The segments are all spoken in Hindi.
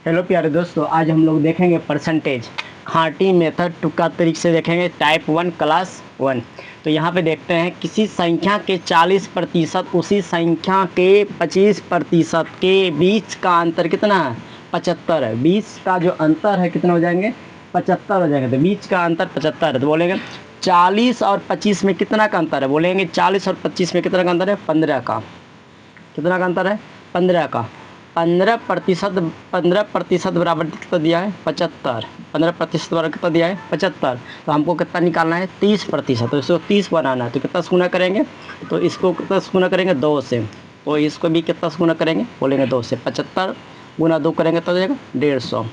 हेलो प्यारे दोस्तों, आज हम लोग देखेंगे परसेंटेज खांटी मेथड तुक्का तरीके से देखेंगे टाइप 1 क्लास 1। तो यहाँ पे देखते हैं किसी संख्या के 40% उसी संख्या के 25% के बीच का अंतर कितना है? 75 है। बीच का जो अंतर है कितना हो जाएंगे? 75 हो जाएंगे। तो बीच का अंतर 75 है, तो बोलेंगे 40 और 25 में कितना का अंतर है? बोलेंगे 40 और 25 में कितना का अंतर है? 15 का। कितना का अंतर है? 15 का। 15% बराबर कितना दिया है? 75। 15% बराबर कितना दिया है? 75। तो हमको कितना निकालना है? 30%। तो इसको 30 बनाना है, तो कितना से गुना करेंगे? तो इसको कितना से गुना करेंगे? 2 से। तो इसको भी कितना से गुना करेंगे? बोलेंगे 2 से। 75 गुना 2 करेंगे तो हो जाएगा 150।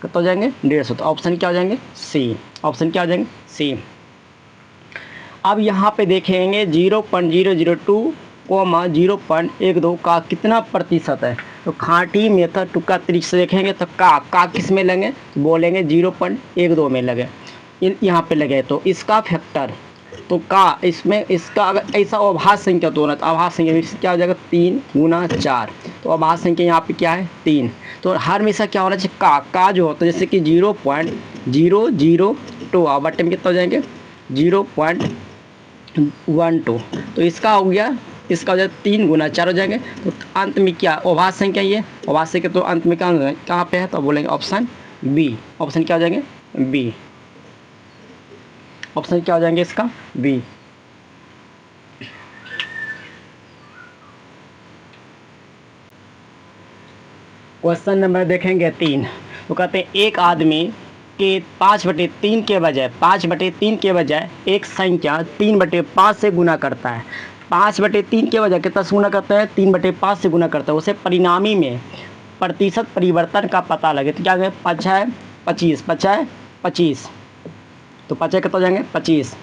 कितना हो जाएंगे? 150। तो ऑप्शन क्या हो जाएंगे? सी। ऑप्शन क्या हो जाएंगे? सी। अब यहाँ पे देखेंगे 0.002 0.12 का कितना प्रतिशत है? तो खांटी मेथड तुक्का तरीके से देखेंगे तो का किस में लगे? तो बोलेंगे 0.12 में लगे। यहाँ पे लगे तो इसका फैक्टर, तो का इसमें इसका अगर ऐसा अभाज्य संख्या तो होना, तो अभाज्य संख्या में क्या हो जाएगा? 3 गुना 4। तो अभाज्य संख्या यहाँ पे क्या है? 3। तो हर हमेशा क्या होना चाहिए? का जो होता है जैसे कि 0.002 बटे में कितना हो जाएंगे? 0.12। तो इसका हो गया, इसका हो जाए 3 गुना 4 हो जाएंगे। तो अंत में क्या अभाज्य संख्या? ये अभाज्य संख्या तो अंत में कहाँ पे है? तो बोलेंगे ऑप्शन बी। ऑप्शन क्या हो जाएंगे? बी। ऑप्शन क्या हो जाएंगे इसका? बी। क्वेश्चन नंबर देखेंगे 3। तो कहते हैं एक आदमी के 5/3 के बजाय 5/3 के बजाय एक संख्या 3/5 से गुना करता है। 5/3 के बजाय कितना से गुना करता है? 3/5 से गुना करता है। उसे परिणामी में प्रतिशत परिवर्तन का पता लगे। तो क्या है? 5 है 25, 5 है 25। तो 5 कितना हो जाएंगे? 25।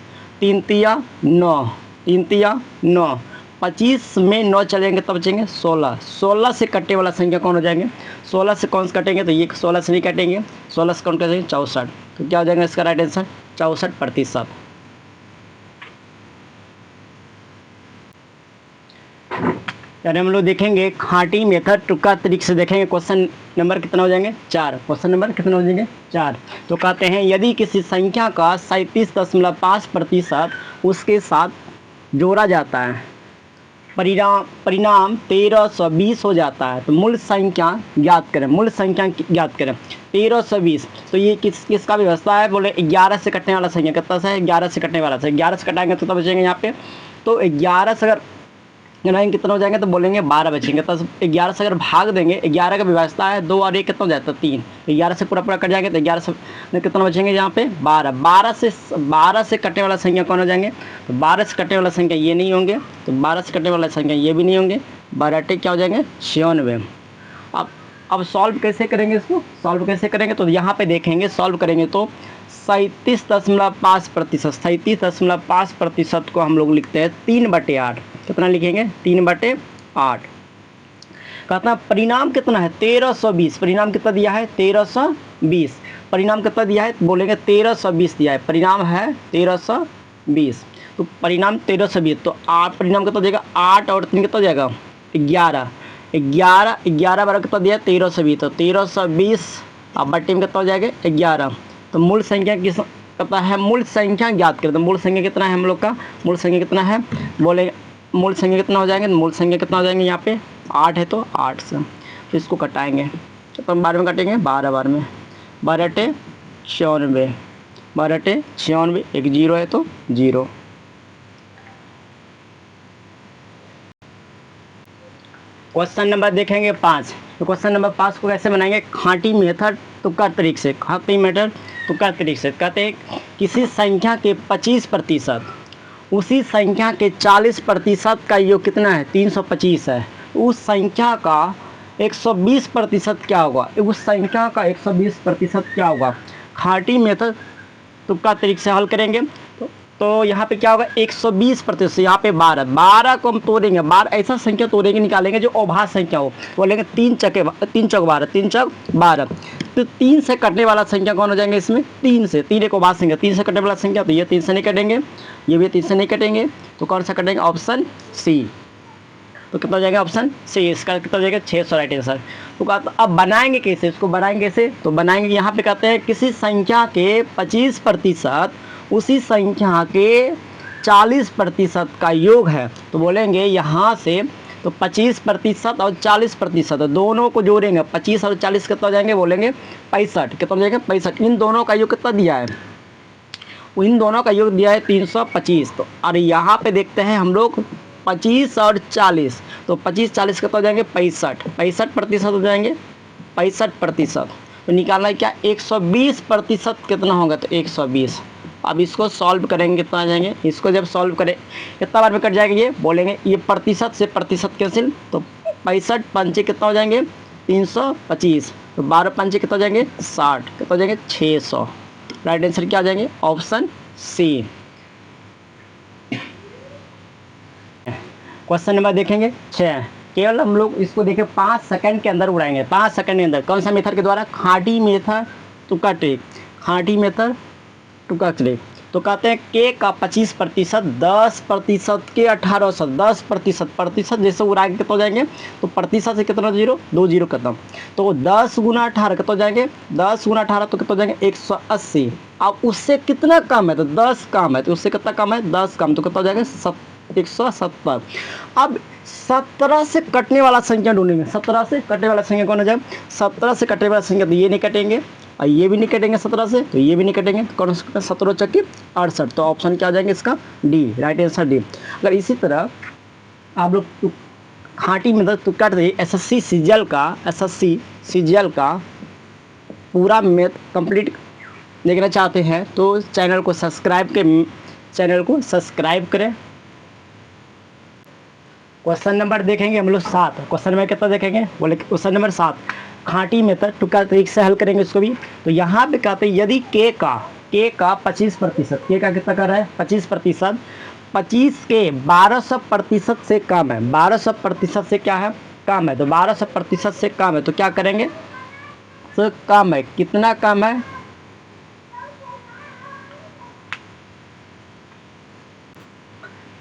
3 तिया 9, 3 तिया 9। 25 में 9 चलेंगे तब बचेंगे 16। 16 से कटने वाला संख्या कौन हो जाएंगे? 16 से कौन से कटेंगे? तो ये 16 से नहीं कटेंगे। 16 से कौन कटेंगे? 64। तो क्या हो जाएगा इसका राइट आंसर? 64%। यानी हम लोग देखेंगे खांटी मेथड तुक्का तरीके से देखेंगे। क्वेश्चन नंबर कितना हो जाएंगे? 4। क्वेश्चन नंबर कितना हो जाएंगे? 4। तो कहते हैं यदि किसी संख्या का 37.5% उसके साथ जोड़ा जाता है, परिणाम 1320 हो जाता है, तो मूल संख्या ज्ञात करें। मूल संख्या ज्ञात करें 1320। तो ये किसका व्यवस्था है? बोले 11 से कटने वाला संख्या कितना सा है? 11 से कटने वाला है। 11 से कटाएंगे तो तब बचेंगे यहाँ पे। तो 11 से अगर गिनाएंगे कितना हो जाएंगे? तो बोलेंगे 12 बचेंगे। तो 11 से अगर भाग देंगे, 11 का व्यवस्था है 2 और 1 कितना हो जाता है? 3। 11 से पूरा कट जाएंगे तो 11 से कितना बचेंगे यहाँ पे? 12। 12 से कटने वाला संख्या कौन हो जाएंगे? तो 12 से कटने वाला संख्या ये नहीं होंगे, तो 12 से कटने वाला संख्या ये भी नहीं होंगे। 12 क्या हो जाएंगे? 96। अब सॉल्व कैसे करेंगे इसको? सॉल्व कैसे करेंगे? तो यहाँ पे देखेंगे सॉल्व करेंगे तो 37.5%, 37.5% को हम लोग लिखते हैं 3/8। कितना लिखेंगे? 3/8। कहता है परिणाम कितना है? 1320। परिणाम कितना दिया है? 1320। परिणाम कितना दिया है? बोलेंगे 1320 दिया है। परिणाम है 1320। तो परिणाम 1320। तो 8 परिणाम कितना देगा? 8 और 3 कितना जाएगा? 11। 11 बार कितना दिया? 1320। तो 1320 अब बट्टे में कितना हो जाएगा? 11। तो मूल संख्या किस कितना है? मूल संख्या ज्ञात करें। तो मूल संख्या कितना है हम लोग का? मूल संख्या कितना है? बोले मूल संख्या कितना हो जाएंगे? मूल संख्या कितना हो जाएंगे? यहाँ पे 8 है तो 8 से तो इसको कटाएंगे। तो 12 में कटेंगे, 12 बार में 12 × 96, 12 × 96। एक 0 है तो 0। क्वेश्चन नंबर देखेंगे 5। तो क्वेश्चन नंबर 5 को कैसे बनाएंगे? खांटी मेथड तुक्का तरीके से। खांटी मेथड तुक्का तरीके से कहते हैं किसी संख्या के 25% उसी संख्या के 40% का योग कितना है? 325 है। उस संख्या का 120% क्या होगा? उस संख्या का 120% क्या होगा? खांटी मेथड तुक्का तरीके से हल करेंगे तो यहाँ पे क्या होगा? 120%। यहाँ पे 12 को हम तोड़ेंगे। 12 ऐसा संख्या तोड़ेंगे, निकालेंगे जो अभाज्य संख्या हो। बोलेंगे 3 चौक 12, 3 चौक 12। तो 3 से कटने वाला संख्या कौन हो जाएंगे इसमें? 3 से। 3 एक अभाज्य संख्या, 3 से कटने वाला संख्या, तो ये 3 से नहीं कटेंगे, ये भी 3 से नहीं कटेंगे। तो कौन सा कटेंगे? Option C. तो कितना हो जाएगा ऑप्शन सी, इसका कितना हो जाएगा 600 राइट आंसर। तो अब बनाएंगे कैसे, इसको बनाएंगे कैसे, तो बनाएंगे यहाँ पे कहते हैं किसी संख्या के 25% उसी संख्या के 40% का योग है। तो बोलेंगे यहाँ से तो 25% और 40% दोनों को जोड़ेंगे, 25 और 40 कितना हो जाएंगे, बोलेंगे 65, कितना हो जाएगा 65। इन दोनों का योग कितना दिया है, इन दोनों का योग दिया है 325। तो और यहाँ पे देखते हैं हम लोग 25 और 40, तो 25 40 कितना हो जाएंगे 65% हो जाएंगे 65%। तो निकालना है क्या 120% कितना होगा, तो 120। अब इसको सॉल्व करेंगे कितना आ जाएंगे, इसको जब सॉल्व करें कितना बार में कट जाएगा ये, बोलेंगे ये प्रतिशत से प्रतिशत कैंसिल, तो 65 पंचे कितना हो जाएंगे 325, तो 12 पंचे कितना हो जाएंगे 60, कितना हो जाएंगे 600। राइट आंसर क्या आ जाएंगे ऑप्शन सी। क्वेश्चन नंबर देखेंगे 6, केवल हम लोग इसको देखें 5 सेकंड के अंदर उड़ाएंगे, 5 सेकंड के अंदर। कौन सा मेथड के द्वारा, खाटी मेथड तुक्का ट्रिक, खाटी मेथड टुका ट्रिक। तो कहते हैं के का 25%, 10% के 1800, 10% जैसे उड़ा के कितना हो जाएंगे, तो प्रतिशत से कितना 0, 2 0 खत्म। तो 10 गुना 18 कितना हो जाएंगे, 10 गुना 18 तो कितना हो जाएंगे 180। अब उससे कितना कम है, तो 10 कम है, तो उससे कितना कम है 10 कम, तो कितना हो जाएगा 170। अब 17 से कटने वाला संख्या ढूंढेंगे, 17 से कटने वाला संख्या कौन हो जाए, 17 से कटने वाला संख्या, तो ये नहीं कटेंगे और ये भी नहीं कटेंगे 17 से, तो ये भी नहीं कटेंगे, तो कौन सा 17 चक्के 68। तो ऑप्शन क्या आ जाएंगे इसका डी, राइट आंसर डी। अगर इसी तरह आप लोग खाटी में तो काट दे, एसएससी सीजीएल का पूरा मैथ कंप्लीट देखना चाहते हैं तो चैनल को सब्सक्राइब करें। क्वेश्चन नंबर देखेंगे हम लोग 7, क्वेश्चन नंबर कितना देखेंगे, बोले क्वेश्चन नंबर 7 खाटी मेथड टुका ट्रिक से हल करेंगे इसको भी। तो यहाँ पे कहते हैं यदि के का 25%, के का कितना कर रहा है 25%, 25 के 1200% से कम है, 1200% से क्या है कम है, तो 1200% से कम है तो क्या करेंगे, तो कम है, कितना कम है,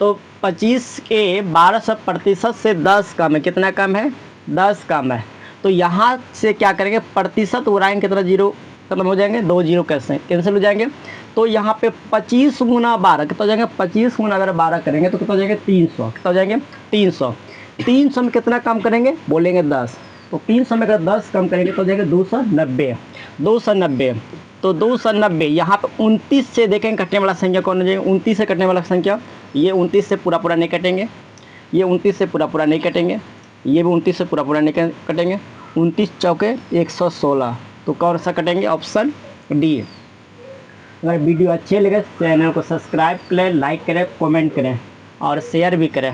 तो 25 के 1200% से 10 कम है, कितना कम है 10 कम है। तो यहाँ से क्या करेंगे, प्रतिशत उड़ाएंगे कितना 0 खत्म हो जाएंगे, 2 0 कैसे कैंसिल हो जाएंगे। तो यहाँ पे 25 गुना 12 कितना हो जाएंगे, 25 गुना अगर 12 करेंगे तो कितना हो जाएंगे 300, कितना हो जाएंगे 300। 300 में कितना कम करेंगे, बोलेंगे 10, तो 300 में अगर 10 कम करेंगे तो हो जाएगा 290। तो 290 यहाँ पे 29 से देखेंगे कटने वाला संख्या कौन हो जाएगा, 29 से कटने वाला संख्या, ये 29 से पूरा नहीं कटेंगे, ये 29 से पूरा नहीं कटेंगे, ये भी 29 से पूरा नहीं कटेंगे, 29 चौके 116, तो कौन सा कटेंगे ऑप्शन डी। अगर वीडियो अच्छे लगे चैनल को सब्सक्राइब करें, लाइक करें, कमेंट करें और शेयर भी करें।